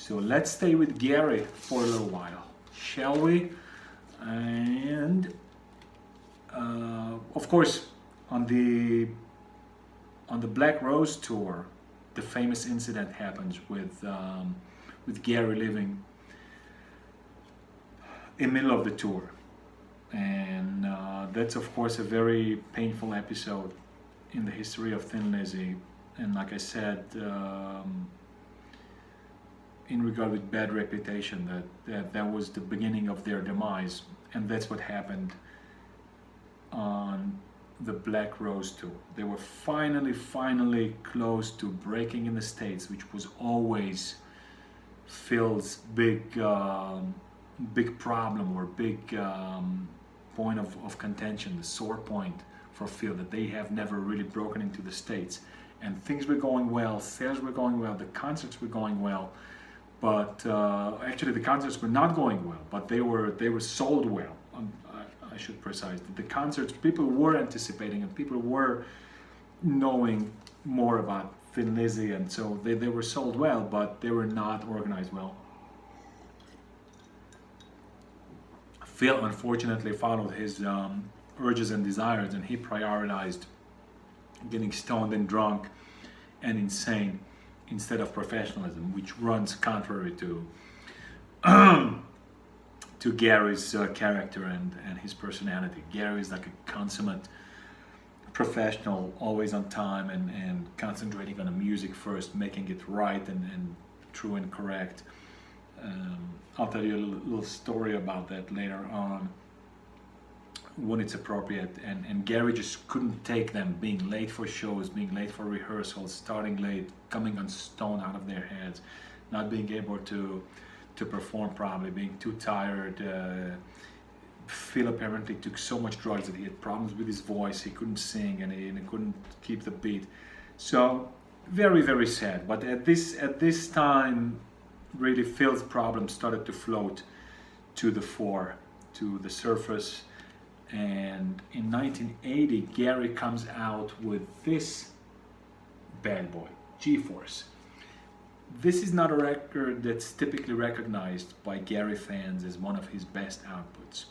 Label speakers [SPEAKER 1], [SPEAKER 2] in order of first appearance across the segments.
[SPEAKER 1] So let's stay with Gary for a little while, shall we? And of course, on the Black Rose tour, the famous incident happens with Gary leaving in the middle of the tour, and that's of course a very painful episode in the history of Thin Lizzy. And like I said, in regard with bad reputation, that was the beginning of their demise, and that's what happened on the Black Rose tour. They were finally close to breaking in the States, which was always Phil's big problem, or big point of contention, the sore point for Phil, that they have never really broken into the States. And things were going well, sales were going well, the concerts were going well, but actually the concerts were not going well, but they were sold well. I should precise that the concerts, people were anticipating, and people were knowing more about Thin Lizzy, and so they were sold well, but they were not organized well. Phil unfortunately followed his urges and desires, and he prioritized getting stoned and drunk and insane instead of professionalism, which runs contrary to to Gary's character and his personality. Gary is like a consummate professional, always on time, and concentrating on the music first, making it right and true and correct. I'll tell you a little story about that later on when it's appropriate. And Gary just couldn't take them being late for shows, being late for rehearsals, starting late, coming on stone out of their heads, not being able to perform properly, being too tired. Phil apparently took so much drugs that he had problems with his voice. He couldn't sing, and he couldn't keep the beat. So very sad. But at this time, really Phil's problems started to float to the fore, to the surface. And in 1980, Gary comes out with this bad boy, G-Force. This is not a record that's typically recognized by Gary fans as one of his best outputs.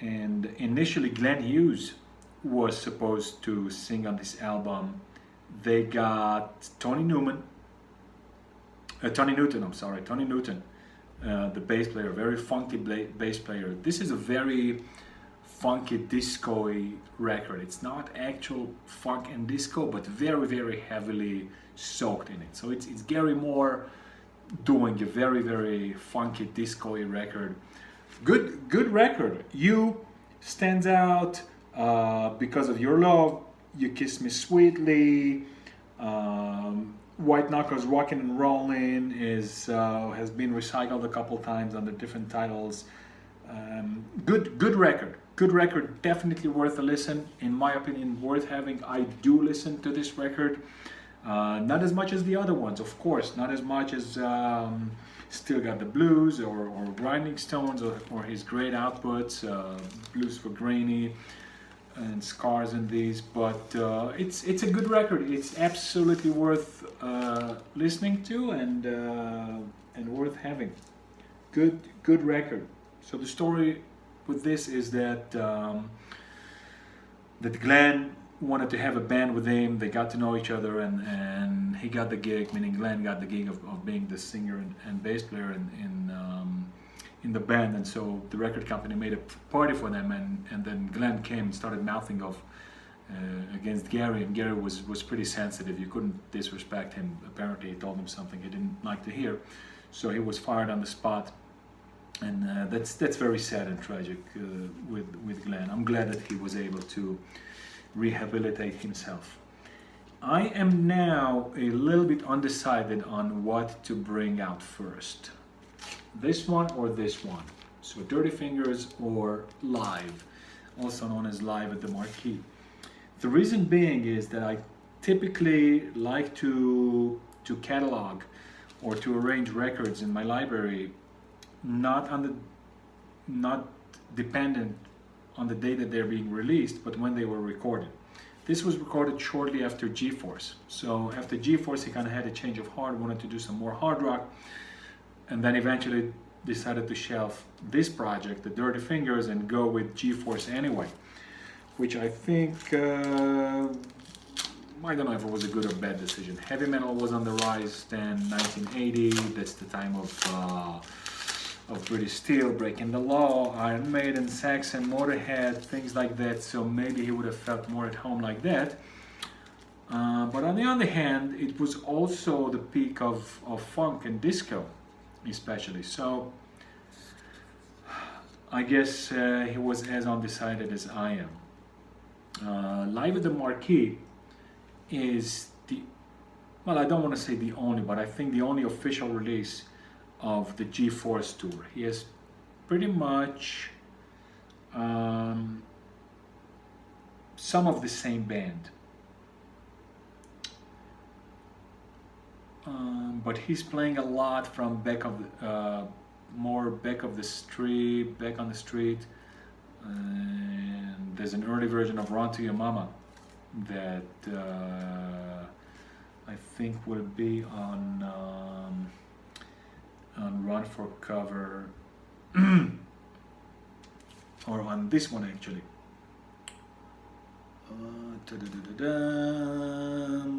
[SPEAKER 1] And initially Glenn Hughes was supposed to sing on this album. They got Tony Newton, the bass player, very funky bass player. This is a very funky disco-y record. It's not actual funk and disco, but very heavily soaked in it. So it's Gary Moore doing a very funky disco-y record. Good record. You stands out because of your love. You Kiss Me Sweetly. White Knuckles Rockin' and Rollin' has been recycled a couple times under different titles. Good record, definitely worth a listen. In my opinion, worth having. I do listen to this record, not as much as the other ones, of course, not as much as Still Got the Blues or Grinding Stones or his great outputs, Blues for Granny and Scars and these, but it's a good record. It's absolutely worth listening to and worth having. Good record. So the story with this is that Glenn wanted to have a band with him. They got to know each other, and he got the gig, meaning Glenn got the gig of being the singer and bass player in the band. And so the record company made a party for them, and then Glenn came and started mouthing off against Gary, and Gary was pretty sensitive. You couldn't disrespect him. Apparently he told him something he didn't like to hear, so he was fired on the spot. And that's very sad and tragic with Glenn. I'm glad that he was able to rehabilitate himself. I am now a little bit undecided on what to bring out first. This one or this one. So Dirty Fingers or Live, also known as Live at the Marquee. The reason being is that I typically like to catalog or to arrange records in my library not dependent on the day that they're being released, but when they were recorded. This was recorded shortly after G-Force. So after G-Force, he kind of had a change of heart, wanted to do some more hard rock, and then eventually decided to shelve this project, the Dirty Fingers, and go with G-Force anyway, which I think, I don't know if it was a good or bad decision. Heavy metal was on the rise then, 1980, that's the time of British Steel, Breaking the Law, Iron Maiden, Saxon, Motorhead, things like that, so maybe he would have felt more at home like that. But on the other hand, it was also the peak of funk and disco, especially. So I guess he was as undecided as I am. Live at the Marquee is the, well, I don't want to say the only, but I think the only official release of the G-Force tour. He has pretty much some of the same band. But he's playing a lot from more back of the street, back on the street. And there's an early version of Run to Your Mama that I think will be on Run for Cover, or on this one actually.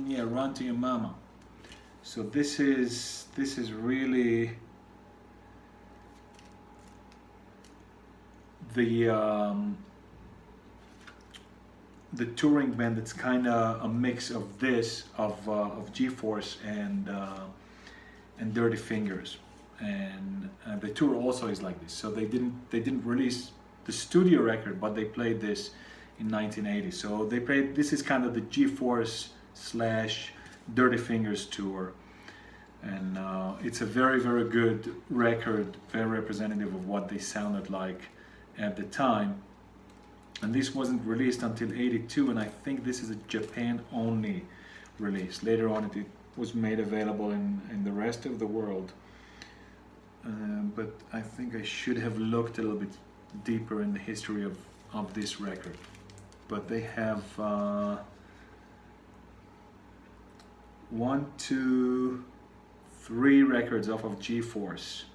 [SPEAKER 1] Yeah, Run to Your Mama. So this is really the touring band that's kind of a mix of this, of G-Force and Dirty Fingers, and the tour also is like this. So they didn't release the studio record, but they played this in 1980. So they played, this is kind of the G-Force / Dirty Fingers tour, and it's a very, very good record, very representative of what they sounded like at the time. And this wasn't released until '82, and I think this is a Japan only release. Later on it was made available in the rest of the world, but I think I should have looked a little bit deeper in the history of this record. But they have 1, 2, 3 records off of G-Force,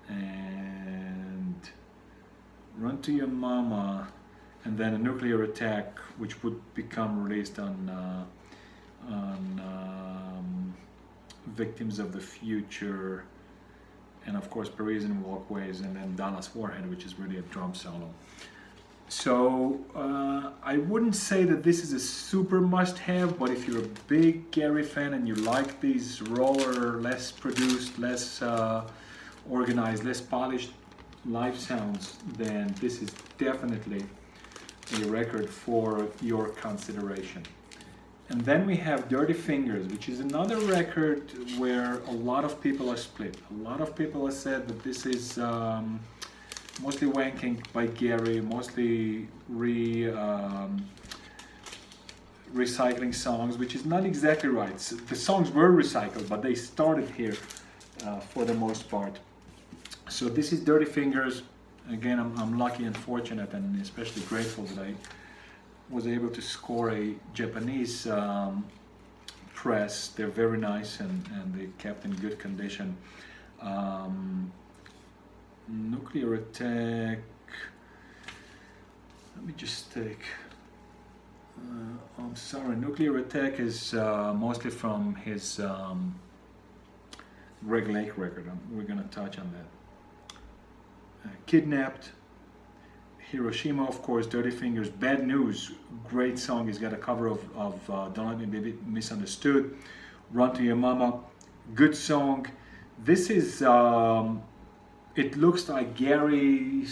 [SPEAKER 1] and Run to Your Mama, and then A Nuclear Attack, which would become released on Victims of the Future, and of course Parisian Walkways, and then Dallas Warhead, which is really a drum solo. So I wouldn't say that this is a super must-have, but if you're a big Gary fan and you like these rawer, less produced, less organized, less polished live sounds, then this is definitely a record for your consideration. And then we have Dirty Fingers, which is another record where a lot of people are split. A lot of people have said that this is mostly wanking by Gary, mostly recycling songs, which is not exactly right. The songs were recycled, but they started here for the most part. So this is Dirty Fingers. Again, I'm lucky and fortunate, and especially grateful that I was able to score a Japanese press. They're very nice, and they kept in good condition. Nuclear Attack, let me just take, I'm sorry, Nuclear Attack is mostly from his Greg Lake record. We're going to touch on that. Kidnapped, Hiroshima, of course, Dirty Fingers, Bad News, great song. He's got a cover of Don't Let Me Be Misunderstood. Run to Your Mama, good song. This is, it looks like Gary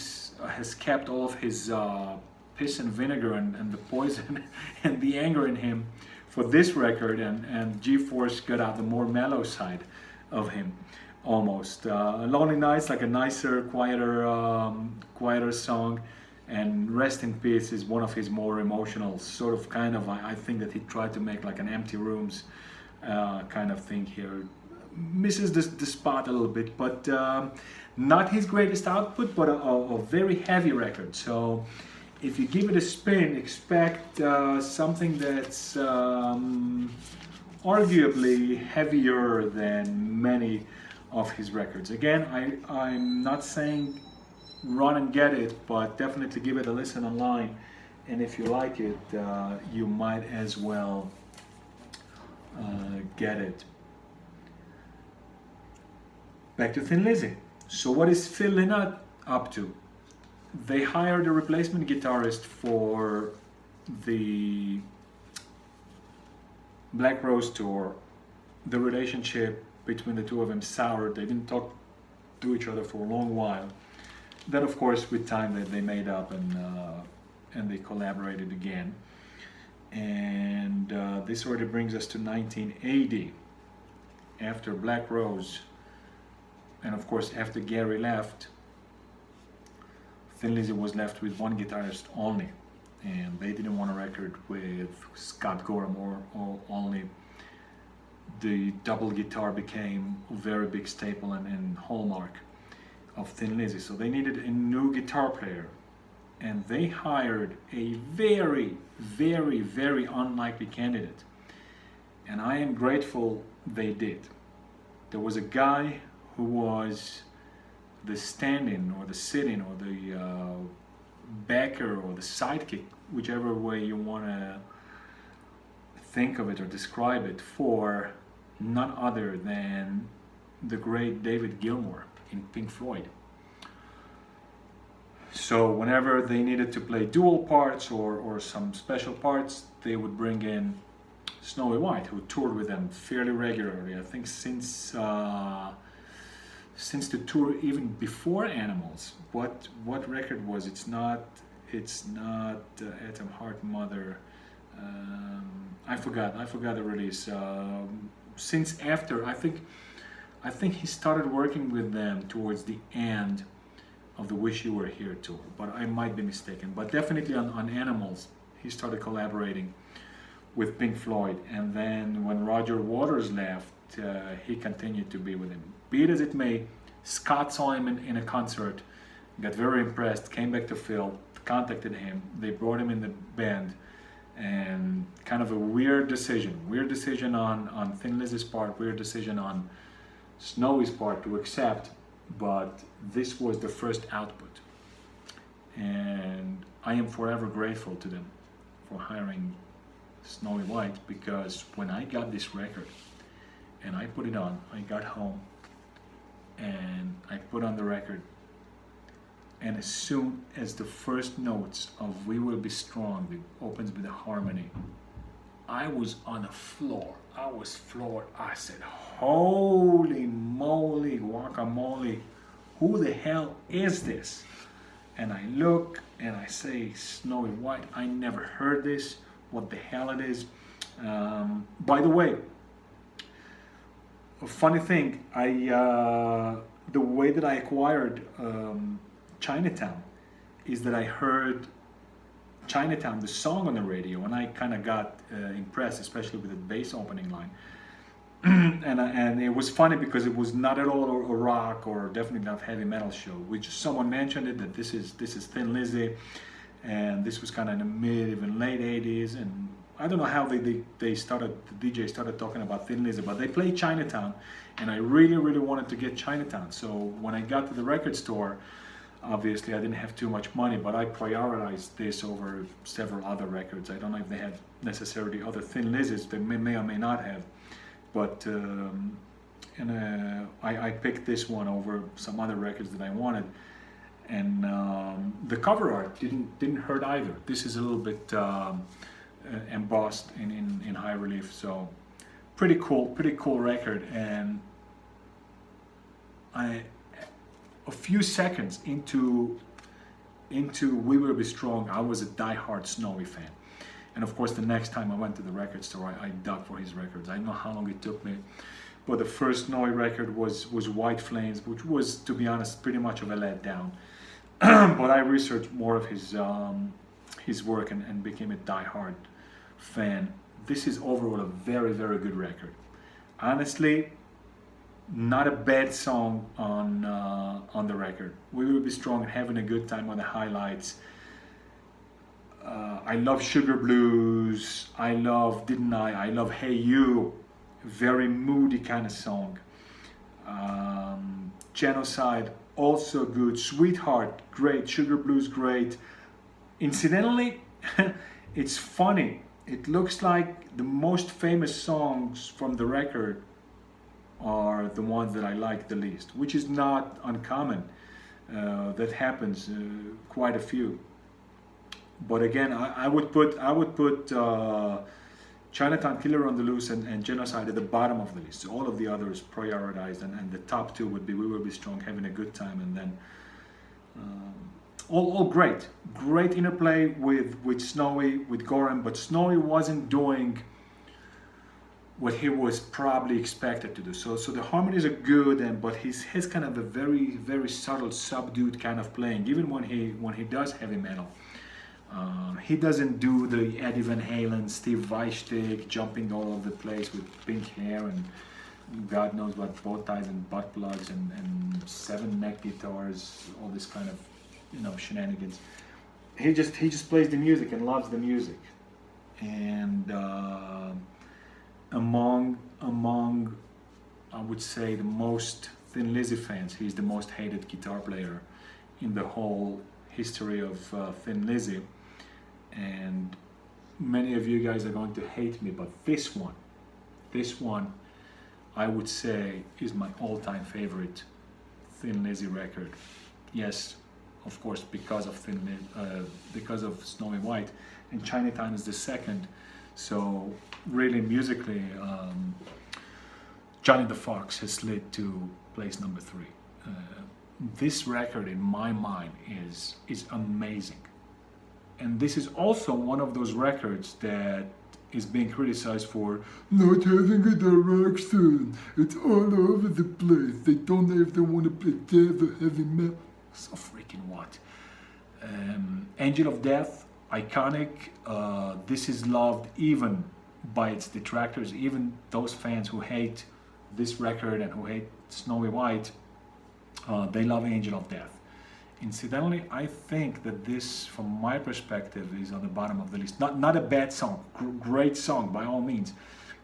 [SPEAKER 1] has kept all of his piss and vinegar and the poison and the anger in him for this record, and G-Force got out the more mellow side of him. Almost. Lonely Nights, like a nicer, quieter song, and Rest in Peace is one of his more emotional, sort of kind of, I think that he tried to make like an Empty Rooms kind of thing here. Misses the spot a little bit, but not his greatest output, but a very heavy record. So if you give it a spin, expect something that's arguably heavier than many of his records. Again, I'm not saying run and get it, but definitely give it a listen online, and if you like it, you might as well get it. Back to Thin Lizzy. So what is Phil Lynott up to? They hired a replacement guitarist for the Black Rose tour. The relationship between the two of them soured. They didn't talk to each other for a long while. Then, of course, with time, they made up and they collaborated again. And this already brings us to 1980, after Black Rose, and of course after Gary left. Thin Lizzy was left with one guitarist only, and they didn't want a record with Scott Gorham or only. The double guitar became a very big staple and hallmark of Thin Lizzy, so they needed a new guitar player, and they hired a very, very, very unlikely candidate, and I am grateful they did. There was a guy who was the stand-in or the sit-in or the backer or the sidekick, whichever way you want to think of it or describe it, for none other than the great David Gilmour in Pink Floyd. So whenever they needed to play dual parts or some special parts, they would bring in Snowy White, who toured with them fairly regularly. I think since the tour even before Animals. What record was it? It's not Atom Heart Mother. I forgot the release. Since after, I think he started working with them towards the end of the Wish You Were Here tour, but I might be mistaken. But definitely on Animals, he started collaborating with Pink Floyd, and then when Roger Waters left, he continued to be with him. Be it as it may, Scott saw him in a concert, got very impressed, came back to Phil, contacted him, they brought him in the band, and kind of a weird decision on Thin Lizzy's part, weird decision on Snowy's part to accept, but this was the first output. And I am forever grateful to them for hiring Snowy White, because when I got this record and I put it on, I got home and I put on the record, and as soon as the first notes of We Will Be Strong, it opens with a harmony, I was on the floor. I was floored. I said, holy moly, guacamole, who the hell is this? And I look and I say, Snowy White, I never heard this, what the hell it is. By the way, a funny thing, the way that I acquired Chinatown is that I heard Chinatown, the song, on the radio, and I kind of got impressed, especially with the bass opening line. and it was funny because it was not at all a rock or definitely not heavy metal show. Which someone mentioned it, that this is Thin Lizzy, and this was kind of in the mid, even late 80s, and I don't know how they started, the DJ started talking about Thin Lizzy, but they played Chinatown, and I really, really wanted to get Chinatown. So when I got to the record store, obviously I didn't have too much money, but I prioritized this over several other records. I don't know if they had necessarily other Thin Lizzys, they may or may not have, but I picked this one over some other records that I wanted. And the cover art didn't hurt either. This is a little bit embossed in high relief, so pretty cool record. And a few seconds into We Will Be Strong, I was a diehard Snowy fan. And of course, the next time I went to the record store, I dug for his records. I don't know how long it took me, but the first Snowy record was White Flames, which was, to be honest, pretty much of a letdown. But I researched more of his work and became a diehard fan. This is overall a very, very good record. Honestly, not a bad song on the record. We Will Be Strong and Having a Good Time on the highlights. I love Sugar Blues. I love Didn't I love Hey You. Very moody kind of song. Genocide, also good. Sweetheart, great. Sugar Blues, great. Incidentally, it's funny. It looks like the most famous songs from the record are the ones that I like the least, which is not uncommon. That happens quite a few. But again, I would put Chinatown, Killer on the Loose, and Genocide at the bottom of the list. So all of the others prioritized, and the top two would be We Will Be Strong, Having a Good Time, and then all great interplay with Snowy, with Gorham, but Snowy wasn't doing what he was probably expected to do. So the harmonies are good, but he's kind of a very subtle, subdued kind of playing. Even when he does heavy metal, he doesn't do the Eddie Van Halen, Steve Vai shtick, jumping all over the place with pink hair and God knows what bow ties and butt plugs and 7 neck guitars, all this kind of shenanigans. He just plays the music and loves the music, and among I would say the most Thin Lizzy fans, he's the most hated guitar player in the whole history of Thin Lizzy, and many of you guys are going to hate me, but this one I would say is my all-time favorite Thin Lizzy record. Yes, of course, because of Snowy White, and Chinatown is the second. So really musically, Johnny the Fox has slid to place number 3. This record, in my mind, is amazing, and this is also one of those records that is being criticized for not having a direction. It's all over the place. They don't know if they want to play death or heavy metal. So freaking what? Angel of Death, iconic. This is loved even by its detractors, even those fans who hate this record and who hate Snowy White. They love Angel of Death. Incidentally, I think that this, from my perspective, is on the bottom of the list. Not a bad song, great song by all means,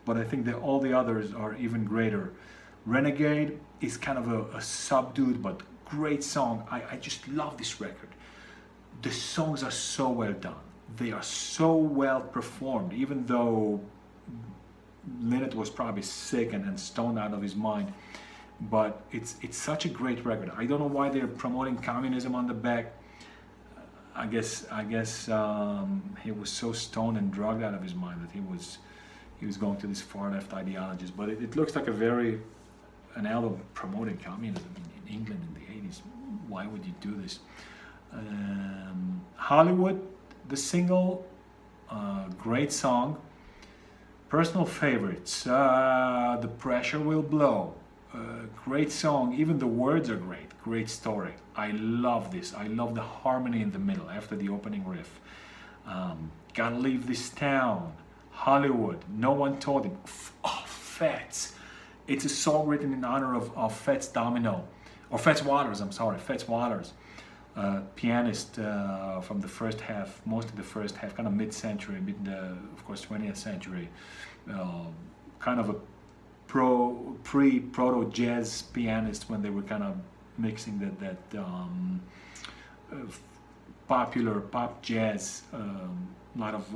[SPEAKER 1] but I think that all the others are even greater. Renegade is kind of a subdued but great song. I just love this record. The songs are so well done. They are so well performed, even though Lynott was probably sick and stoned out of his mind. But it's such a great record. I don't know why they're promoting communism on the back. I guess he was so stoned and drugged out of his mind that he was going to these far left ideologies. But it looks like an album promoting communism in England in the 80s. Why would you do this? Hollywood, the single, great song. Personal favorites, The Pressure Will Blow. Great song, even the words are great. Great story. I love this. I love the harmony in the middle after the opening riff. Gotta Leave This Town. Hollywood, No One Told Him. Fats. It's a song written in honor of Fats Domino, or Fats Waters, Fats Waters, pianist from the first half, most of the first half, kind of mid-century, of course, 20th century, kind of a proto jazz pianist when they were kind of mixing that popular pop jazz. A lot of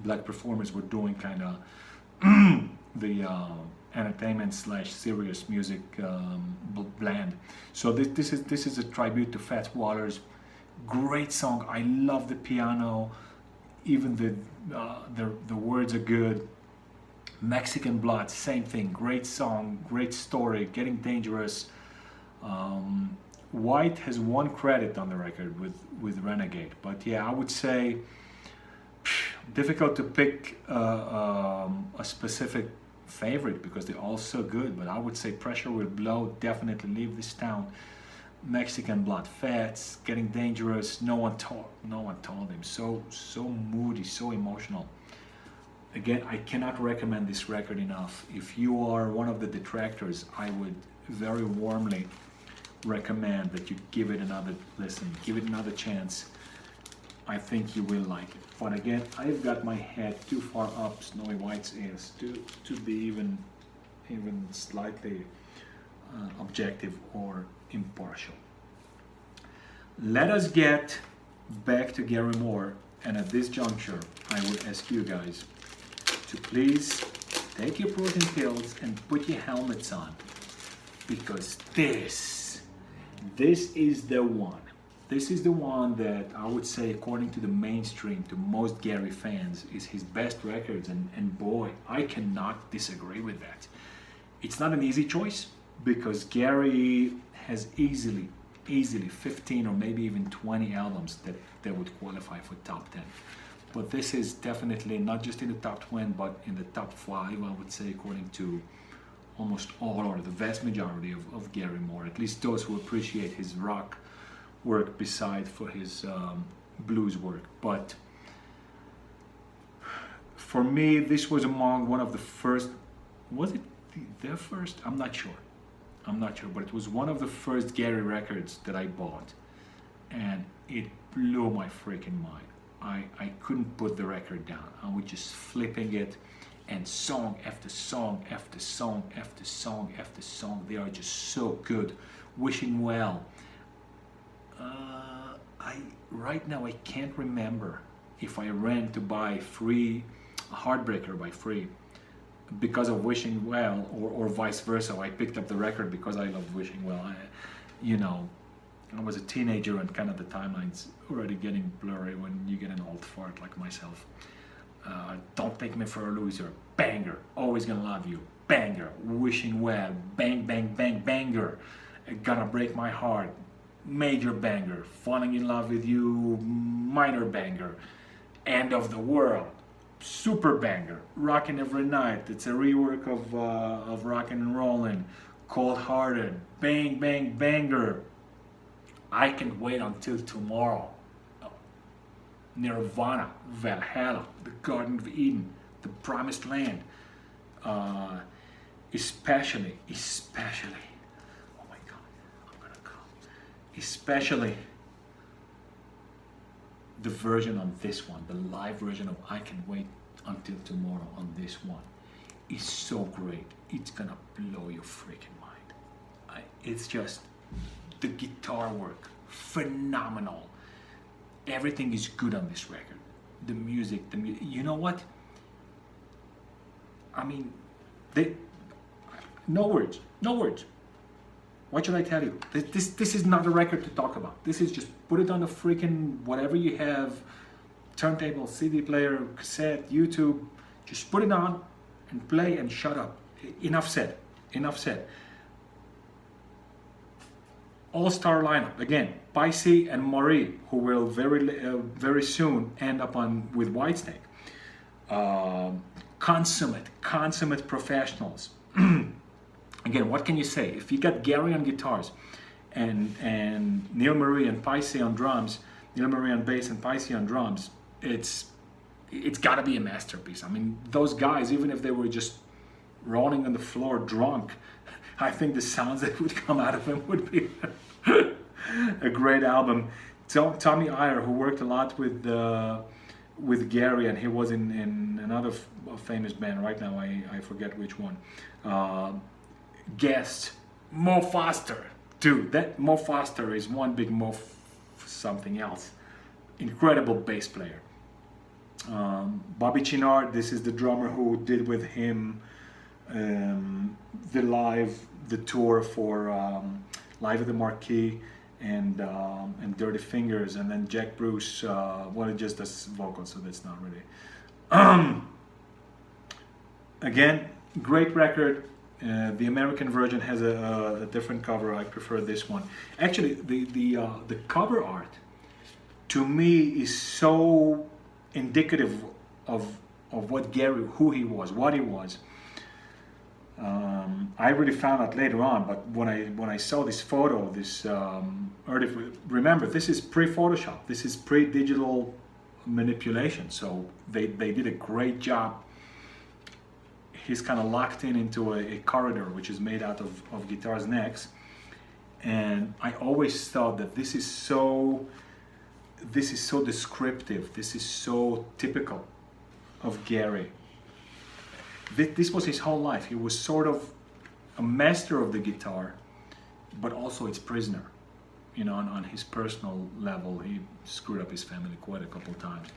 [SPEAKER 1] black performers were doing kind of the entertainment / serious music blend. So this is a tribute to Fats Waters. Great song. I love the piano. Even the words are good. Mexican Blood, same thing. Great song, great story. Getting Dangerous. White has 1 credit on the record with Renegade, but yeah, I would say difficult to pick a specific favorite because they're all so good. But I would say Pressure Will Blow, definitely Leave This Town. Mexican Blood, Fats, Getting Dangerous. No one told him. So moody, so emotional. Again, I cannot recommend this record enough. If you are one of the detractors, I would very warmly recommend that you give it another listen, give it another chance. I think you will like it. But again, I've got my head too far up Snowy White's ears to be even slightly objective or impartial. Let us get back to Gary Moore, and at this juncture, I would ask you guys to please take your protein pills and put your helmets on, because this is the one. This is the one that I would say, according to the mainstream, to most Gary fans, is his best records, and boy, I cannot disagree with that. It's not an easy choice, because Gary has easily 15 or maybe even 20 albums that would qualify for top 10. But this is definitely not just in the top 20, but in the top 5, I would say, according to almost all or the vast majority of Gary Moore, at least those who appreciate his rock work beside for his blues work. But for me, this was among one of the first, was it their first? I'm not sure, but it was one of the first Gary records that I bought, and it blew my freaking mind. I couldn't put the record down. I was just flipping it, and song after song after song after song after song, they are just so good. Wishing Well. Right now I can't remember if I ran to buy Heartbreaker by Free because of Wishing Well, or vice versa. I picked up the record because I loved Wishing Well. I was a teenager, and kind of the timeline's already getting blurry when you get an old fart like myself. Don't Take Me for a Loser, banger. Always Gonna Love You, banger. Wishing Well, bang bang bang, banger. Gonna Break My Heart, major banger. Falling in Love with You, minor banger. End of the World, super banger. Rockin' Every Night, it's a rework of Rockin' and Rollin'. Cold Hearted, bang bang banger. I Can't Wait Until Tomorrow. Nirvana, Valhalla, The Garden of Eden, The Promised Land. Especially, oh my God, I'm gonna go. Especially the version on this one, the live version of I Can't Wait Until Tomorrow on this one is so great. It's gonna blow your freaking mind. It's just, the guitar work, phenomenal. Everything is good on this record. The music, you know what? I mean, no words. What should I tell you? This is not a record to talk about. This is just put it on the freaking whatever you have, turntable, CD player, cassette, YouTube. Just put it on and play and shut up. Enough said. All-star lineup again. Picey and Marie, who will very soon end up with Whitesnake. Consummate professionals. Again, what can you say? If you got Gary on guitars and Neil Marie and Picey on drums, Neil Marie on bass and Picey on drums, it's got to be a masterpiece. I mean, those guys, even if they were just rolling on the floor drunk, I think the sounds that would come out of them would be a great album. Tommy Iyer, who worked a lot with Gary, and he was in another famous band right now, I forget which one. Guest Mo Foster, dude. That Mo Foster is one big Mo something else. Incredible bass player. Bobby Chinard, this is the drummer who did with him the tour for Live at the Marquee and Dirty Fingers, and then Jack Bruce, well, it just does vocals, so that's not really. Again, great record. The American version has a different cover. I prefer this one. Actually, the cover art to me is so indicative of what Gary, who he was, what he was. I really found out later on, but when I saw this photo, remember, this is pre-Photoshop, this is pre-digital manipulation, so they did a great job. He's kind of locked into a corridor which is made out of guitars' necks, and I always thought that this is so this is so descriptive. This is so typical of Gary. This was his whole life. He was sort of a master of the guitar, but also its prisoner. You know, on his personal level, he screwed up his family quite a couple of times,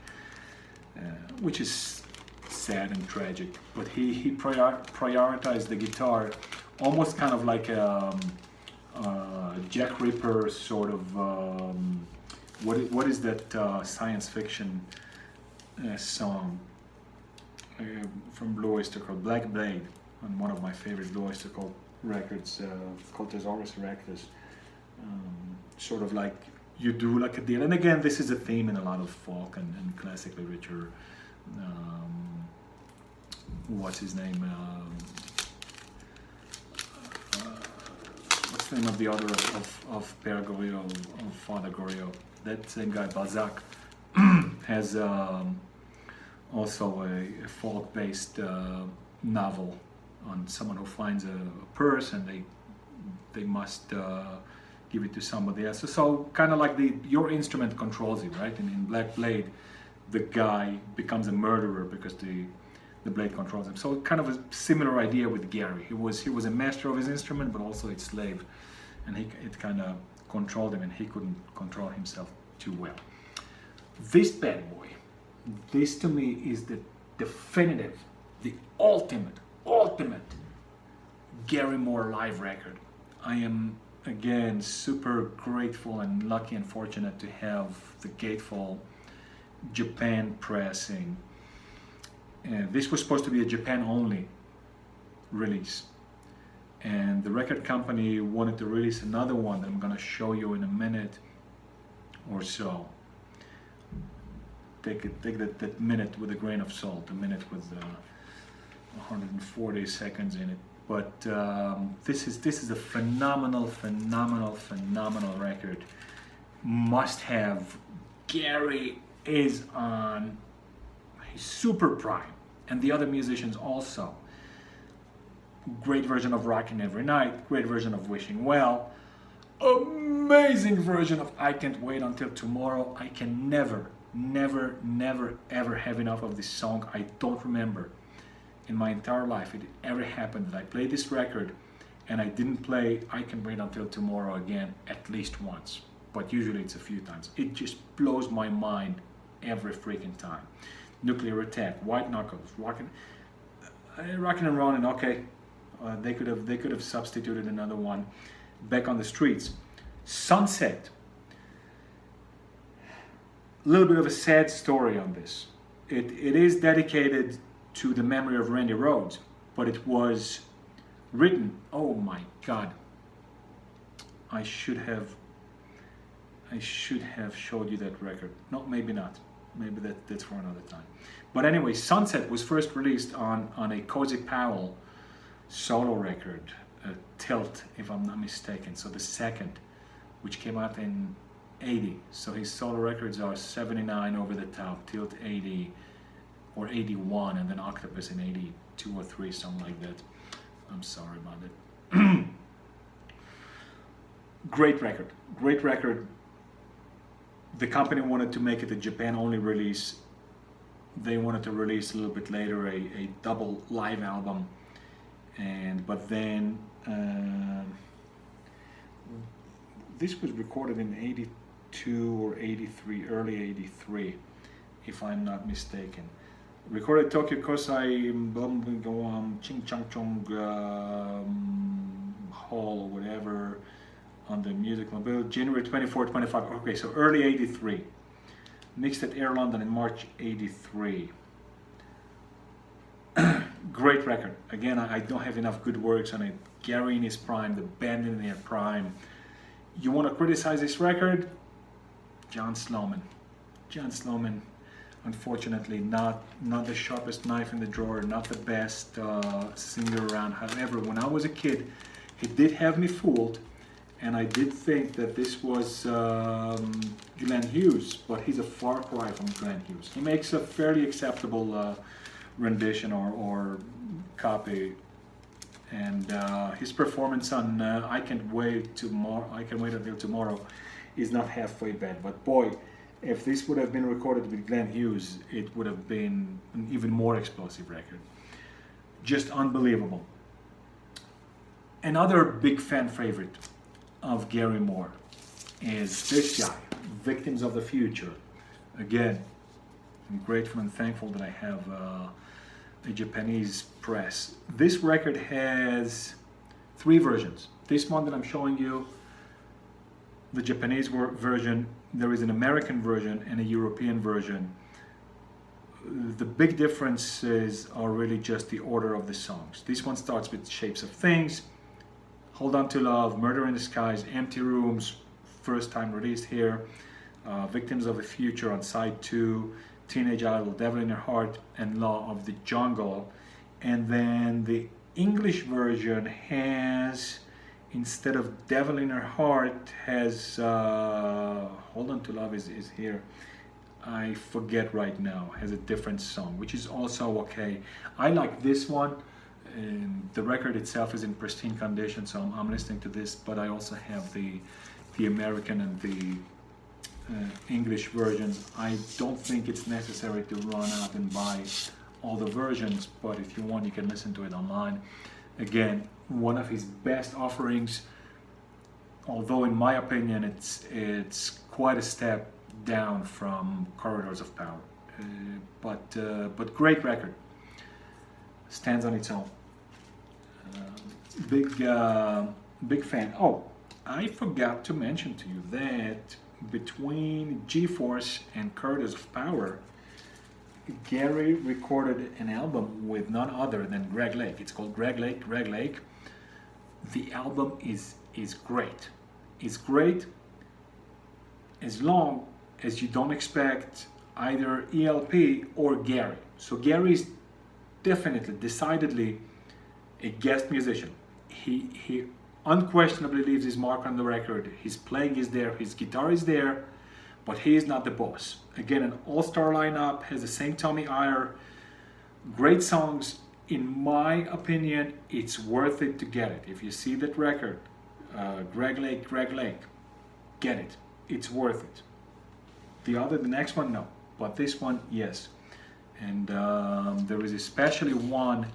[SPEAKER 1] which is sad and tragic. But he prioritized the guitar, almost kind of like a Jack Ripper sort of. What is that science fiction song from Blue Oyster Cult? Black Blade, on one of my favorite Blue Oyster Cult records, called Thesaurus Erectus. Sort of like you do like a deal, and again, this is a theme in a lot of folk and classic literature. What's his name? What's the name of the author of Père Goriot, of Father Goriot? That same guy, Balzac, has also a folk-based novel on someone who finds a purse and they must give it to somebody else. So kind of like your instrument controls you, right? And in Black Blade, the guy becomes a murderer because the blade controls him. So kind of a similar idea with Gary. He was a master of his instrument, but also its slave, and it kind of controlled him, and he couldn't control himself too well. This bad boy, this to me is the definitive, the ultimate Gary Moore live record. I am again super grateful and lucky and fortunate to have the Gatefold Japan pressing. And this was supposed to be a Japan only release, and the record company wanted to release another one that I'm going to show you in a minute or so. Take that minute with a grain of salt, a minute with 140 seconds in it. But this is a phenomenal record. Must have. Gary is on his super prime, and the other musicians also. Great version of Rockin' Every Night, great version of Wishing Well, amazing version of I Can't Wait Until Tomorrow. I can never ever have enough of this song. I don't remember in my entire life it ever happened that I played this record and I didn't play I Can Wait Until Tomorrow again at least once, but usually it's a few times. It just blows my mind every freaking time. Nuclear Attack, White Knuckles, Rockin' and Rollin', okay, they could have substituted another one. Back on the Streets, Sunset. A little bit of a sad story on this. It is dedicated to the memory of Randy Rhoads, but it was written, oh my God, I should have showed you that record. No, maybe not. Maybe that's for another time. But anyway, Sunset was first released on a Cozy Powell solo record, Tilt, if I'm not mistaken. So the second, which came out in 80. So his solo records are 79, Over the Top, Tilt 80 or 81, and then Octopus in 82 or 3, something like that. I'm sorry about that. Great record. The company wanted to make it a Japan only release. They wanted to release a little bit later a double live album, but then this was recorded in 82 or 83, early 83, if I'm not mistaken. Recorded at Tokyo Kosai Ching Chang Chung Hall or whatever, on the music label, January 24, 25. Okay, so early 83. Mixed at Air London in March 83. Great record. Again, I don't have enough good words on it. Gary in his prime, the band in their prime. You want to criticize this record? John Sloman. Unfortunately, not the sharpest knife in the drawer, not the best singer around. However, when I was a kid, he did have me fooled, and I did think that this was Glenn Hughes, but he's a far cry from Glenn Hughes. He makes a fairly acceptable rendition or copy, and his performance on I Can't Wait Until Tomorrow is not halfway bad. But boy, If this would have been recorded with Glenn Hughes, it would have been an even more explosive record. Just unbelievable. Another big fan favorite of Gary Moore is this guy, Victims of the Future. Again, I'm grateful and thankful that I have a Japanese press. This record has 3 versions. This one that I'm showing you, the Japanese version, there is an American version and a European version. The big differences are really just the order of the songs. This one starts with Shapes of Things, Hold On to Love, Murder in the Skies, Empty Rooms, first time released here, Victims of the Future on side 2, Teenage Idol, Devil in Your Heart, and Law of the Jungle. And then the English version has, instead of Devil in Her Heart, has Hold On to Love is here. I forget right now, has a different song, which is also okay. I like this one. The record itself is in pristine condition, so I'm listening to this, but I also have the American and the English versions. I don't think it's necessary to run out and buy all the versions, but if you want, you can listen to it online. Again, one of his best offerings, although in my opinion it's quite a step down from Corridors of Power, but great record, stands on its own. Big fan. Oh, I forgot to mention to you that between G-Force and Corridors of Power, Gary recorded an album with none other than Greg Lake. It's called Greg Lake. The album is great. It's great as long as you don't expect either ELP or Gary. So Gary is definitely, decidedly a guest musician. He unquestionably leaves his mark on the record. His playing is there, his guitar is there, but he is not the boss. Again, an all-star lineup, has the same Tommy Iyer, great songs. In my opinion, it's worth it to get it. If you see that record, Greg Lake, get it. It's worth it. The next one, no, but this one, yes. And there is especially one,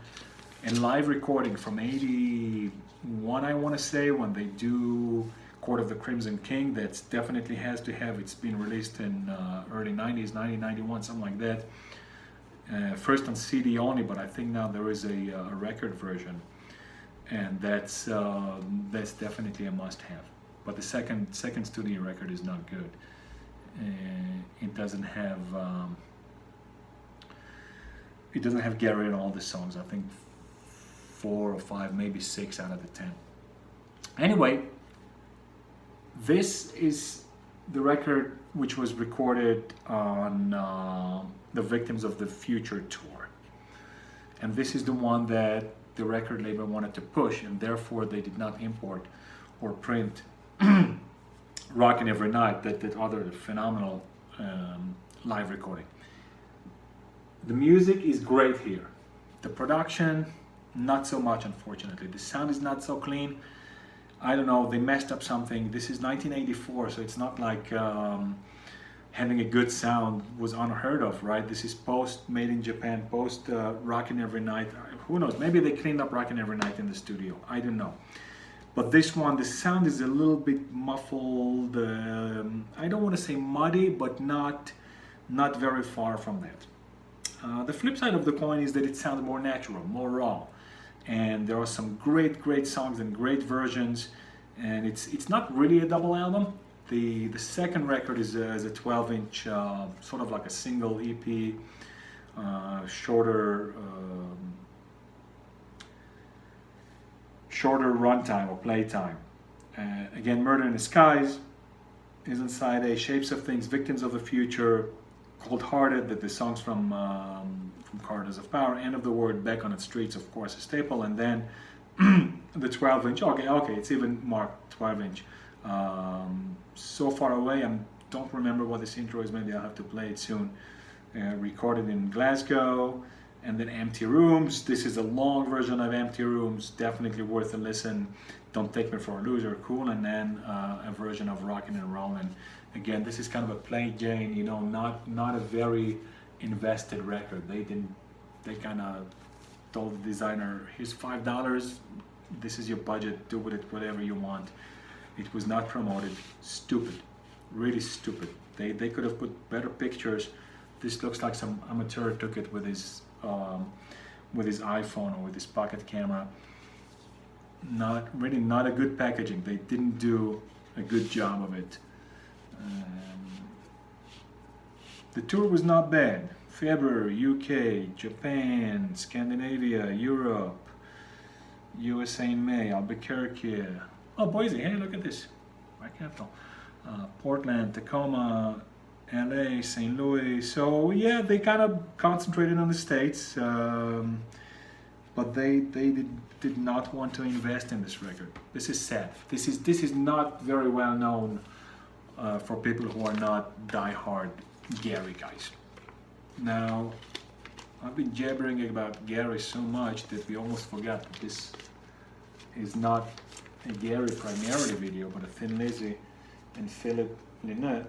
[SPEAKER 1] a live recording from '81, I want to say, when they do Court of the Crimson King. That's definitely has to have. It's been released in early '90s, 1991, something like that. First on CD only, but I think now there is a record version, and that's definitely a must-have. But the second studio record is not good. It doesn't have Gary in all the songs. I think 4 or 5, maybe 6 out of the 10. Anyway, this is the record which was recorded on the Victims of the Future tour, and this is the one that the record label wanted to push, and therefore they did not import or print Rockin' Every Night, that other phenomenal live recording. The music is great here. The production, not so much, unfortunately. The sound is not so clean. I don't know, they messed up something. This is 1984, so it's not like having a good sound was unheard of, right? This is post Made in Japan, post Rockin' Every Night. Who knows, maybe they cleaned up Rockin' Every Night in the studio. I don't know. But this one, the sound is a little bit muffled. I don't want to say muddy, but not very far from that. The flip side of the coin is that it sounds more natural, more raw. And there are some great songs and great versions. And it's not really a double album. The second record is a 12-inch, sort of like a single EP, shorter runtime or playtime. Again, Murder in the Skies is inside A, Shapes of Things, Victims of the Future, Cold Hearted, that the songs from Corridors of Power, End of the World, Back on the Streets, of course, a staple, and then the 12-inch. Okay, it's even marked 12-inch. So Far Away, I don't remember what this intro is. Maybe I'll have to play it soon. Recorded in Glasgow. And then Empty Rooms. This is a long version of Empty Rooms, definitely worth a listen. Don't Take Me for a Loser, cool, and then a version of Rockin' and Rollin'. Again, this is kind of a plain Jane, you know, not a very invested record. They kind of told the designer, here's $5, this is your budget, do with it whatever you want. It was not promoted. Stupid, really stupid. They could have put better pictures. This looks like some amateur took it with his iPhone or with his pocket camera. Not a good packaging. They didn't do a good job of it. The tour was not bad. February, UK, Japan, Scandinavia, Europe, USA in May, Albuquerque. Oh, Boise, hey, look at this. My capital. Portland, Tacoma, LA, St. Louis. So yeah, they kind of concentrated on the States, but they did not want to invest in this record. This is sad. This is not very well known for people who are not die-hard Gary guys. Now, I've been jabbering about Gary so much that we almost forgot that this is not a Gary primarily video, but a Thin Lizzy and Lynott.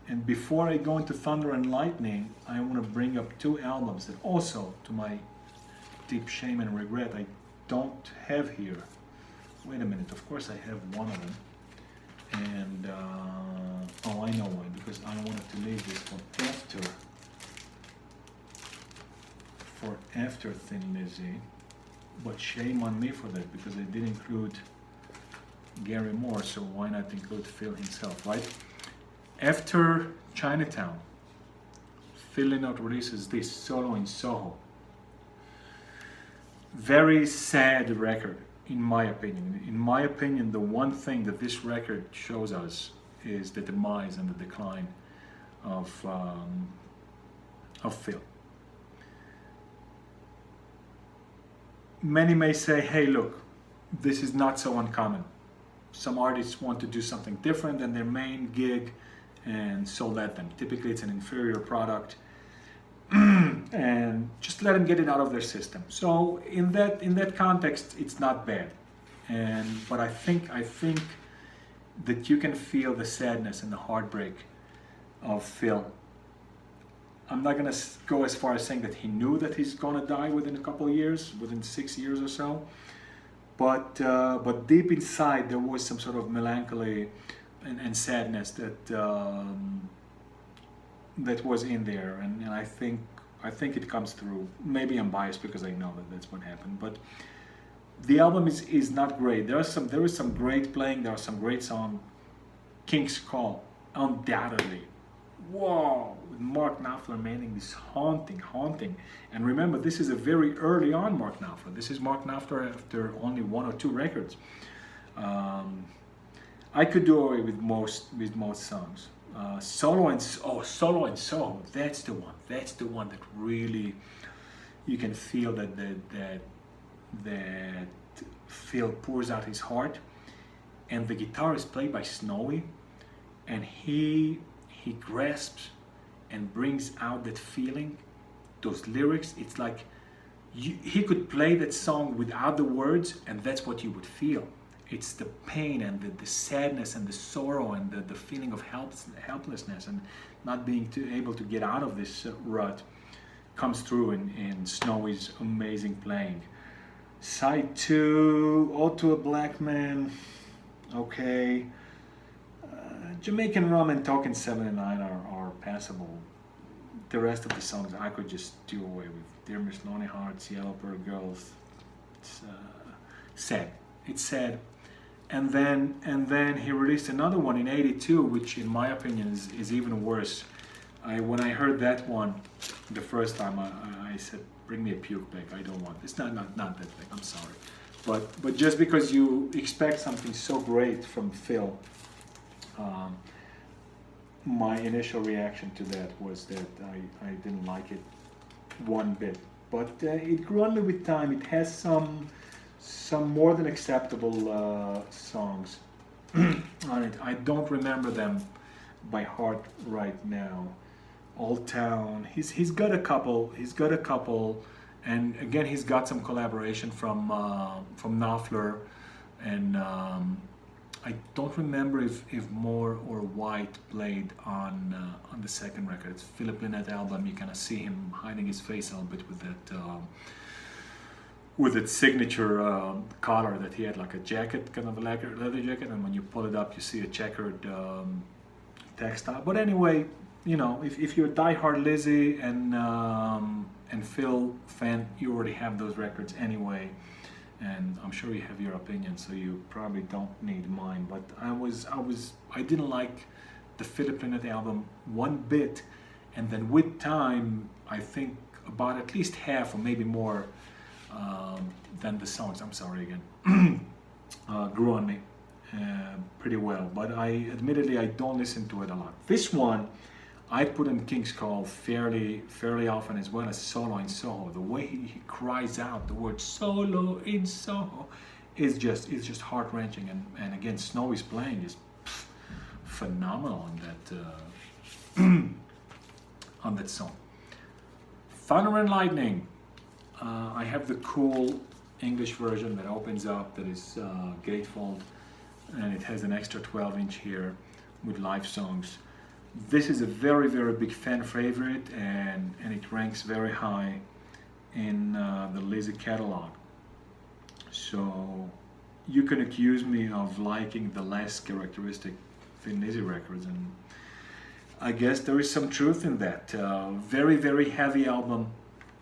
[SPEAKER 1] And before I go into Thunder and Lightning, I want to bring up two albums that also, to my deep shame and regret, I don't have here. Wait a minute, of course I have one of them. And, oh, I know why, because I wanted to leave this for after Thin Lizzy. But shame on me for that, because I did include Gary Moore, so why not include Phil himself, right? After Chinatown, Phil Lynott releases this, Solo in Soho. Very sad record, in my opinion. In my opinion, the one thing that this record shows us is the demise and the decline of Phil. Many may say, hey, look, this is not so uncommon. Some artists want to do something different than their main gig, and so let them. Typically, it's an inferior product, and just let them get it out of their system. So in that context, it's not bad. But I think that you can feel the sadness and the heartbreak of Phil. I'm not gonna go as far as saying that he knew that he's gonna die within a couple of years, within 6 years or so. But deep inside there was some sort of melancholy and sadness that was in there, and I think it comes through. Maybe I'm biased because I know that that's what happened, but the album is not great. There is some great playing. There are some great songs. King's Call, undoubtedly. Whoa, with Mark Knopfler making this haunting. And remember, this is a very early on Mark Knopfler. This is Mark Knopfler after only 1 or 2 records. I could do away with most songs. Solo and Soho. That's the one. That's the one that really you can feel that Phil pours out his heart, and the guitar is played by Snowy, and he grasps and brings out that feeling, those lyrics. It's like he could play that song without the words, and that's what you would feel. It's the pain and the sadness and the sorrow and the feeling of helplessness and not being able to get out of this rut comes through in Snowy's amazing playing. Side 2, Ode to a Black Man, okay. Jamaican Rum and Token 79 are passable. The rest of the songs I could just do away with. Dear Miss Lonely Hearts, Yellow Bird Girls. It's sad. It's sad. And then he released another one in '82, which in my opinion is even worse. When I heard that one the first time, I said, bring me a puke bag. I don't want this. Not that big. I'm sorry. But just because you expect something so great from Phil, my initial reaction to that was that I didn't like it one bit. But it grew on me with time. It has some more than acceptable songs on it. I don't remember them by heart right now. Old Town. He's got a couple. And again, he's got some collaboration from Knopfler. And I don't remember if Moore or White played on the second record. It's Philip Lynott album. You kind of see him hiding his face a little bit with that signature collar that he had, like a jacket, kind of a leather jacket, and when you pull it up, you see a checkered textile. But anyway, you know, if you're a diehard Lizzy and Phil fan, you already have those records anyway. And I'm sure you have your opinion, so you probably don't need mine. But I didn't like the Philip Lynott album one bit, and then with time, I think about at least half or maybe more than the songs. I'm sorry again, grew on me pretty well. But admittedly I don't listen to it a lot. This one, I put in King's Call fairly often, as well as Solo in Soho. The way he cries out the word solo in Soho is just heart wrenching, and again, Snowy's playing is phenomenal on that song. Thunder and Lightning. I have the cool English version that opens up, that is gatefold, and it has an extra 12-inch here with live songs. This is a very big fan favorite, and it ranks very high in the Lizzy catalog. So you can accuse me of liking the less characteristic Thin Lizzy records, and I guess there is some truth in that. Very heavy album.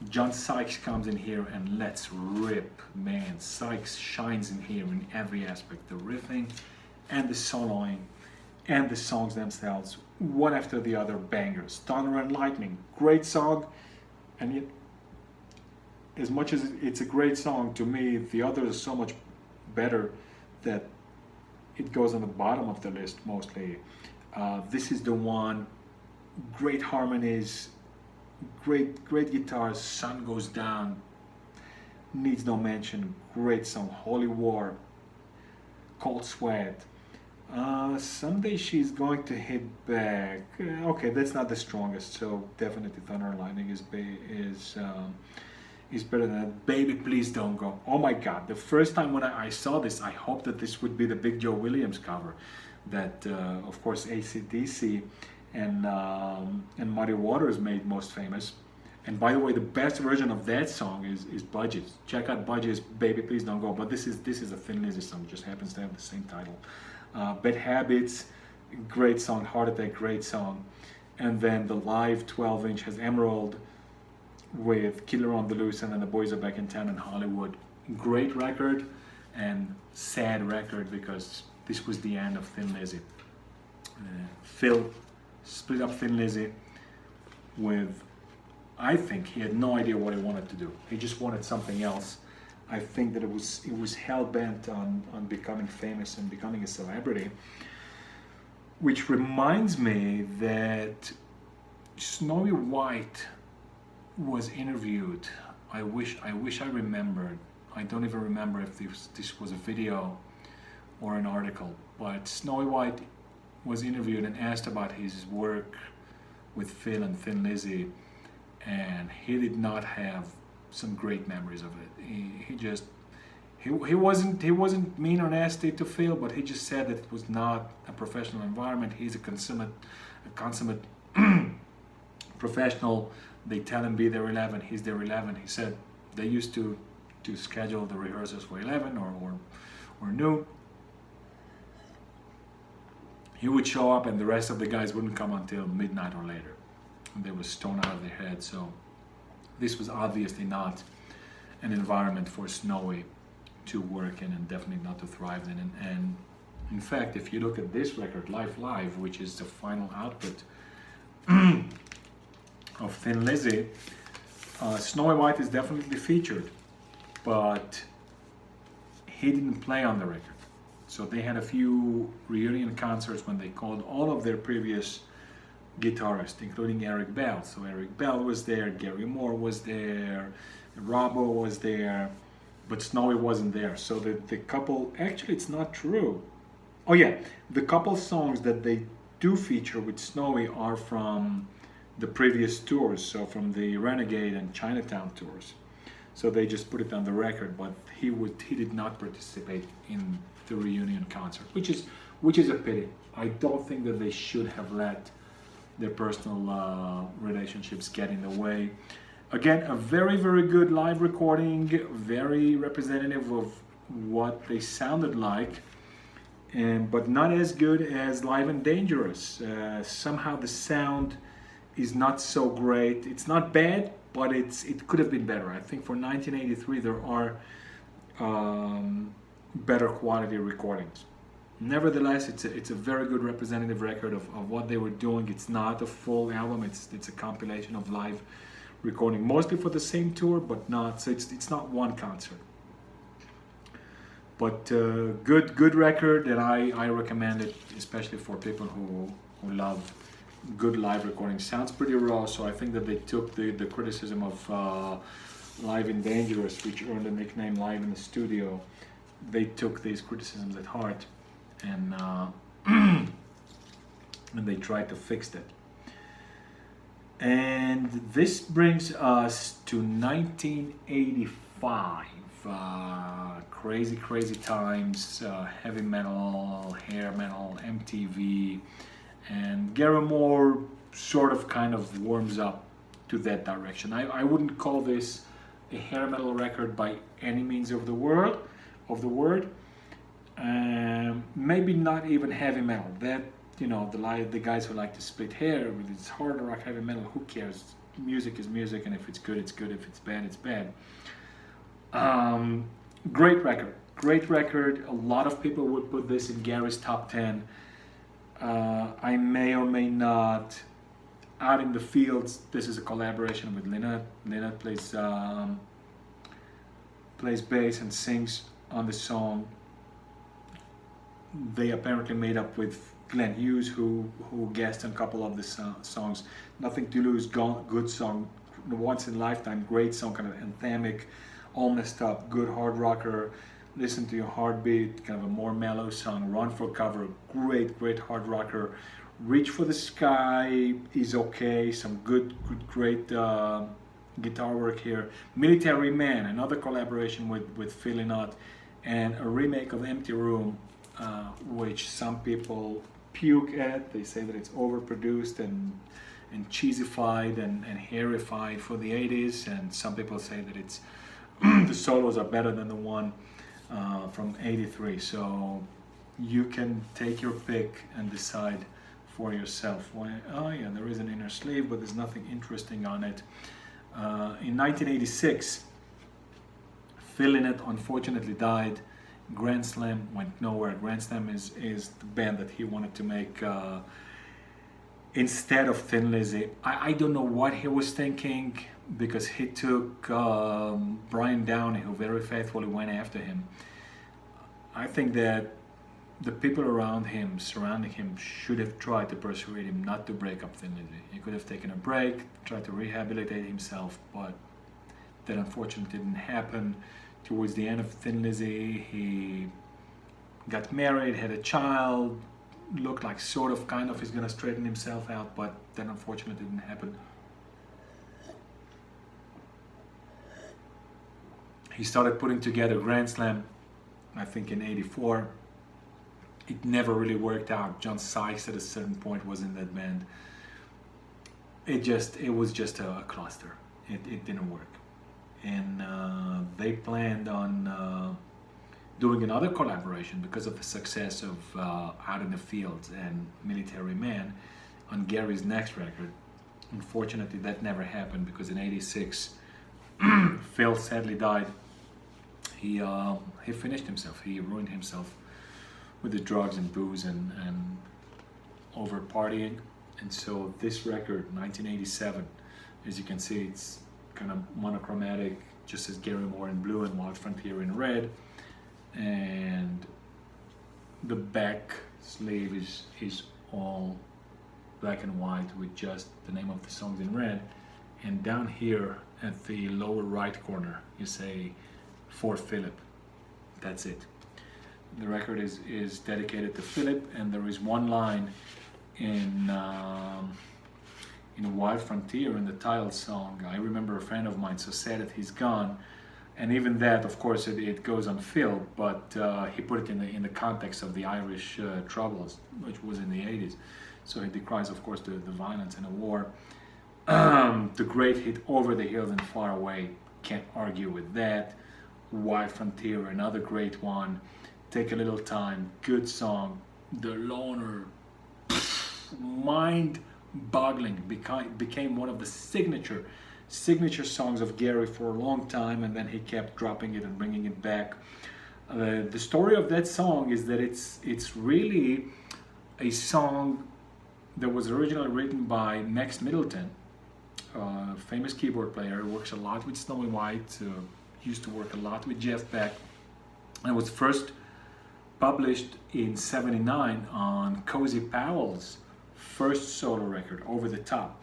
[SPEAKER 1] John Sykes comes in here and lets rip, man. Sykes shines in here in every aspect. The riffing and the soloing and the songs themselves, one after the other, bangers. Thunder and Lightning, great song, and yet, as much as it's a great song, to me, the others are so much better that it goes on the bottom of the list mostly. This is the one. Great harmonies, great guitars. Sun Goes Down, needs no mention. Great song. Holy War, Cold Sweat. Someday She's Going to Hit Back. Okay, that's not the strongest, so definitely Thunder and Lightning is better than that. Baby Please Don't Go. Oh my God! The first time when I saw this, I hoped that this would be the Big Joe Williams cover, that of course AC/DC and Muddy Waters made most famous. And by the way, the best version of that song is Budgie's. Check out Budgie's Baby Please Don't Go. But this is a Thin Lizzy song. Just happens to have the same title. Bad Habits, great song. Heart Attack, great song. And then the live 12-inch has Emerald with Killer on the Loose, and then The Boys Are Back in Town in Hollywood. Great record, and sad record because this was the end of Thin Lizzy. Phil split up Thin Lizzy with, I think he had no idea what he wanted to do. He just wanted something else. I think that it was hell-bent on becoming famous and becoming a celebrity, which reminds me that Snowy White was interviewed. I wish I remembered. I don't even remember if this was a video or an article, but Snowy White was interviewed and asked about his work with Phil and Thin Lizzy, and he did not have some great memories of it. He wasn't mean or nasty to Phil, but he just said that it was not a professional environment. He's a consummate professional. They tell him be there 11, he's there 11. He said they used to schedule the rehearsals for 11 or noon. He would show up and the rest of the guys wouldn't come until midnight or later. And they were stoned out of their heads. So this was obviously not an environment for Snowy to work in, and definitely not to thrive in. And in fact, if you look at this record, Live, which is the final output of Thin Lizzy, Snowy White is definitely featured, but he didn't play on the record. So they had a few reunion concerts when they called all of their previous guitarists, including Eric Bell. So Eric Bell was there, Gary Moore was there, Robbo was there, but Snowy wasn't there. So the couple, actually it's not true. Oh yeah, the couple songs that they do feature with Snowy are from the previous tours, so from the Renegade and Chinatown tours. so they just put it on the record. But he did not participate in the reunion concert, which is a pity. I don't think that they should have let their personal relationships get in the way. Again, a very, very good live recording, very representative of what they sounded like, but not as good as Live and Dangerous. Somehow the sound is not so great. It's not bad, but it could have been better. I think for 1983 there are better quality recordings. Nevertheless, it's a very good representative record of what they were doing. It's not a full album. It's a compilation of live recording, mostly for the same tour, but not. So it's not one concert. But good record that I recommend it, especially for people who love good live recording. Sounds pretty raw, so I think that they took the criticism of Live and Dangerous, which earned the nickname Live in the Studio. They took these criticisms at heart, and and they tried to fix it. And this brings us to 1985. Crazy times, heavy metal, hair metal, MTV, and Gary Moore sort of kind of warms up to that direction. I wouldn't call this a hair metal record by any means of the word. Maybe not even heavy metal. That, you know, the guys who like to split hair with this hard rock, heavy metal, who cares? Music is music, and if it's good, it's good. If it's bad, it's bad. Great record. A lot of people would put this in Gary's top 10. I may or may not. Out in the Fields, this is a collaboration with Lynott. Lynott plays bass and sings on the song. They apparently made up with Glenn Hughes, who guessed on a couple of the songs. Nothing to Lose, good song, once in a lifetime, great song, kind of anthemic, all messed up, good hard rocker. Listen to Your Heartbeat, kind of a more mellow song. Run for Cover, great hard rocker. Reach for the Sky is okay, some great guitar work here. Military Man, another collaboration with Phil Lynott, and a remake of Empty Room, which some people puke at. They say that it's overproduced and cheesified and hairified for the 80s, and some people say that it's the solos are better than the one from 83. So you can take your pick and decide for yourself. Oh yeah, there is an inner sleeve, but there's nothing interesting on it. In 1986, Phil Lynott unfortunately died. Grand Slam went nowhere. Grand Slam is the band that he wanted to make instead of Thin Lizzy. I don't know what he was thinking, because he took Brian Downey, who very faithfully went after him. I think that the people around him, surrounding him, should have tried to persuade him not to break up Thin Lizzy. He could have taken a break, tried to rehabilitate himself, but that unfortunately didn't happen. Towards the end of Thin Lizzy, he got married, had a child, looked like sort of kind of he's gonna straighten himself out, but that unfortunately didn't happen. He started putting together Grand Slam, I think in '84. It never really worked out. John Sykes at a certain point was in that band. It was just a cluster. It didn't work. And they planned on doing another collaboration because of the success of Out in the Fields and Military Man on Gary's next record. Unfortunately, that never happened, because in '86, Phil sadly died. He finished himself. He ruined himself with the drugs and booze and over partying. And so this record, 1987, as you can see, it's kind of monochromatic, just as Gary Moore in blue and Wild Frontier in red. And the back sleeve is all black and white with just the name of the songs in red. And down here at the lower right corner, you say, "For Philip." That's it. The record is dedicated to Philip, and there is one line in Wild Frontier, in the title song. I remember a friend of mine, so sad that he's gone. and even that, of course, it goes unfilled, but he put it in the context of the Irish Troubles, which was in the 80s. So he decries, of course, the violence in the war. The great hit Over the Hills and Far Away, can't argue with that. Wild Frontier, another great one. Take a Little Time, good song. The Loner, mind-boggling, became one of the signature songs of Gary for a long time, and then he kept dropping it and bringing it back. The story of that song is that it's really a song that was originally written by Max Middleton, famous keyboard player, works a lot with Snowy White, used to work a lot with Jeff Beck, and it was first published in '79 on Cozy Powell's first solo record, Over the Top.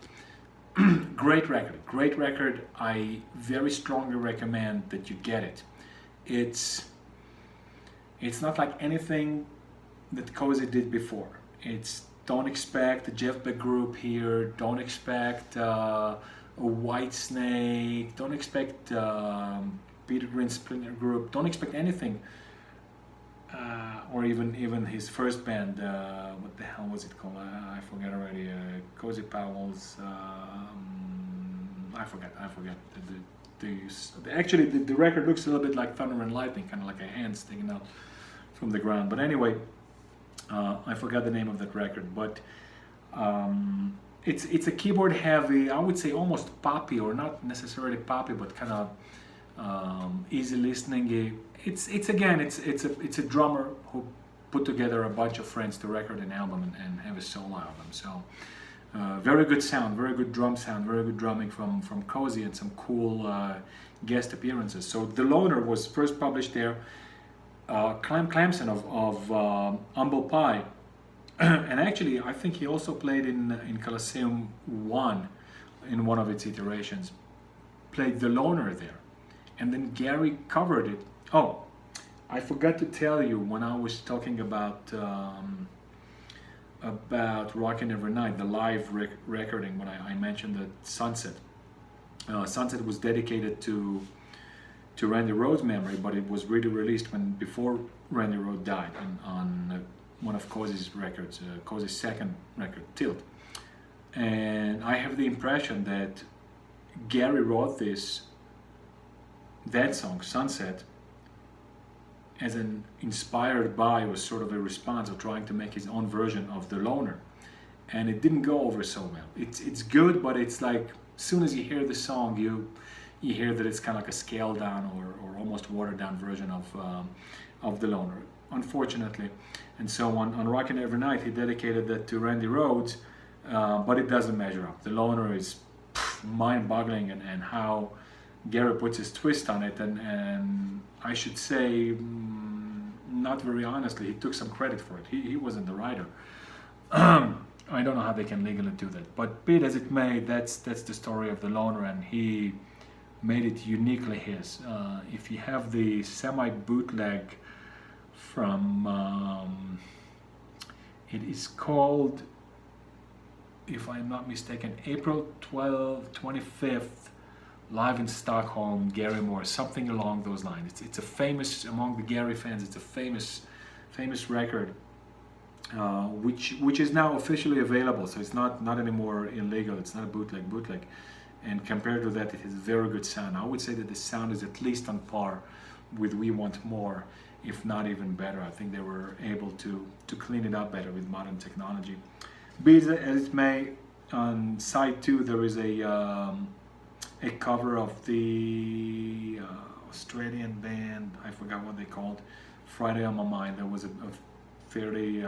[SPEAKER 1] Great record. I very strongly recommend that you get it. It's not like anything that Cozy did before. Don't expect the Jeff Beck group here, don't expect a White Snake, don't expect Peter Green Splinter group, don't expect anything, or even his first band, what the hell was it called? I forget already. Cozy Powell's. I forget. Actually, the record looks a little bit like Thunder and Lightning, kind of like a hand sticking out from the ground. But anyway, I forgot the name of that record. But it's a keyboard heavy, I would say almost poppy, or not necessarily poppy, but kind of easy listening. It's a drummer who put together a bunch of friends to record an album and have a solo album. So very good sound, very good drum sound, very good drumming from Cozy, and some cool guest appearances. So The Loner was first published there. Clem Clamson of Humble Pie, and actually I think he also played in Colosseum I in one of its iterations, played The Loner there, and then Gary covered it. Oh, I forgot to tell you when I was talking about Rockin' Every Night, the live recording, when I mentioned that Sunset was dedicated to Randy Rhoads' memory, but it was really released before Randy Rhoads died on one of Cozy's records, Cozy's second record, Tilt. And I have the impression that Gary wrote that song, Sunset, as an inspired by, or sort of a response of trying to make his own version of The Loner. And it didn't go over so well. It's good, but it's like, as soon as you hear the song, you hear that it's kind of like a scaled down or almost watered down version of The Loner, unfortunately. And so on Rockin' Every Night, he dedicated that to Randy Rhoads, but it doesn't measure up. The Loner is mind-boggling, and how Gary puts his twist on it, and I should say, not very honestly, he took some credit for it. He wasn't the writer. I don't know how they can legally do that, but be it as it may, that's the story of The Loner, and he made it uniquely his. If you have the semi-bootleg from, it is called, if I'm not mistaken, April 25th, live in Stockholm, Gary Moore, something along those lines. It's a famous, among the Gary fans, it's a famous record, which is now officially available. So it's not anymore illegal. It's not a bootleg. And compared to that, it has very good sound. I would say that the sound is at least on par with We Want More, if not even better. I think they were able to clean it up better with modern technology. Be it as it may, on side 2 there is a cover of the Australian band, I forgot what they called, Friday on My Mind. There was a fairly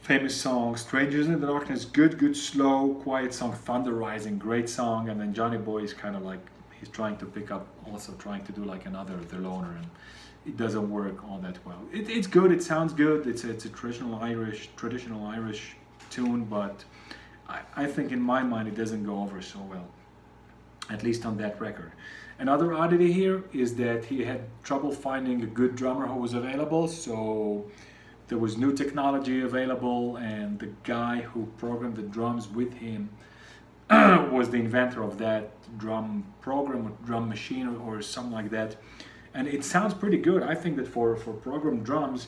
[SPEAKER 1] famous song, Strangers in the Darkness, good, slow, quiet song. Thunder Rising, great song. And then Johnny Boy is kind of like, he's trying to pick up, also trying to do like another The Loner, and it doesn't work all that well. It's good, it sounds good, it's a traditional Irish tune, but I think in my mind it doesn't go over so well, at least on that record. Another oddity here is that he had trouble finding a good drummer who was available, so there was new technology available, and the guy who programmed the drums with him was the inventor of that drum program or drum machine or something like that. And it sounds pretty good. I think that for programmed drums,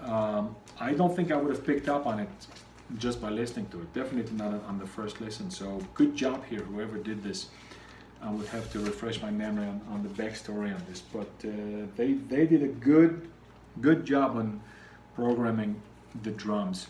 [SPEAKER 1] I don't think I would have picked up on it just by listening to it. Definitely not on the first listen. So good job here, whoever did this. I would have to refresh my memory on the backstory on this, but they did a good job on programming the drums.